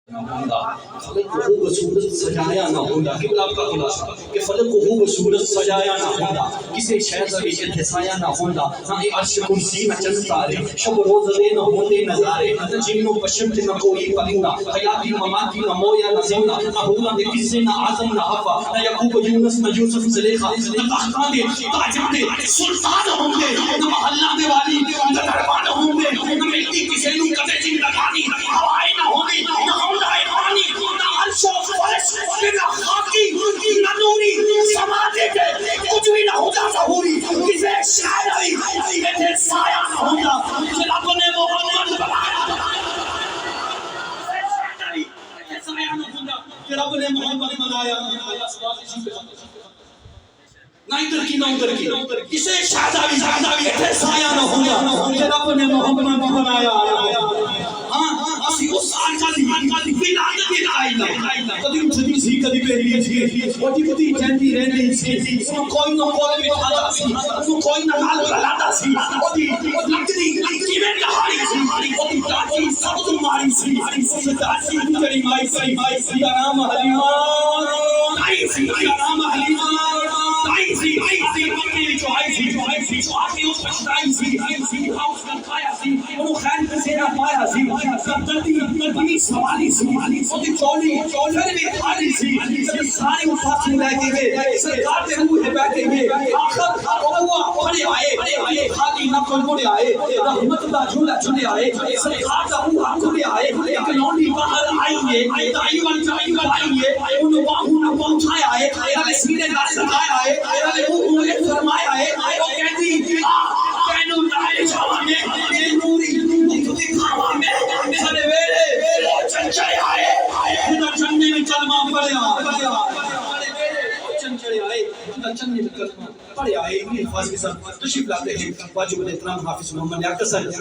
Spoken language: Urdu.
فلک کو خوبصورت سجایا نہ ہوتا قبلہ آپ کا خلاصہ کہ فلک کو خوبصورت سجایا نہ ہوتا کسی شہر سے اتسایا نہ ہوتا نہ عرش کرسی نہ چند تارے شب روز دے نہ ہوتے نظارے نہ جنوں بشمت نہ کوئی پرندہ حیاتی مماتی نہ مویا نہ زندہ نہ بھولا دے قصے نہ آزم نہ حفا نہ یعقوب یونس نہ یوسف زلیخا نہ تاختان دے تاجان دے سلطان ہوں گے نہ محلہ دے والی نہ دربان ہوں گے نہ ملتی کسی نوں کدے زندگانی ہوائیں نہ ہوں گی نہ ہوندہ پانی نہ عرش و فرش نہ خاکی نہ نوری سماتے کے کچھ بھی نہ ہوتا ظہوری کسے شاعری ایتھے سایہ نہ ہوتا کہ رب نے محمد بنایا ایتھے سایہ نہ ہوتا کہ رب نے محمد بنایا نہ ادھر کی نہ ادھر کی کسے شہزادی ایتھے سایہ نہ ہوتا کہ رب نے محمد بنایا اسی اس آنکالی ولادت آئینا کدی اٹھتی سی کدی پہلی سی وٹی کدی چہتی رہنی سی کوئی نہ کوئی بٹھاتا سی کوئی نہ نال بلاتا سی وٹی لکڑی میں کہانی سی وٹی چاچی سب تمہاری سی چاچی تیری مائی سی کا نام حلیمہ آئی سی کا نام حلیمہ آئی سی میری جو آئی سی جو آتی اس پچھتائی سی ہاؤس کا کھایا سی وہ خیر کسی نہ پایا سی سب سوالی سی چولی پھر بھی خالی سی ساری اٹھاتی لے کے گئے سرکار کے روح ہے بیٹھے گئے آخر ہوا پڑے آئے خالی نہ کوئی مڑے آئے رحمت دا جھولا چھلے آئے سرکار کا روح کھلے آئے ایک لونڈی باہر آئیے دائی وال آئیے انہوں باہوں نہ پہنچائے آئے اگر سینے دار سکھائے آئے اگر وہ انہیں فرمائے آئے وہ کہتی کہنو لائے جاوہ میں یہ نوری دکھاوا میں سنے ویرے وہ چنچڑے آئے خدا چننے میں کلمہ پڑھے چنچڑے آئے خدا چننے میں کلمہ پڑھے آئے انہی الفاظ کے ساتھ تشریف لاتے ہیں واجب الاحترام حافظ محمد یاکر صاحب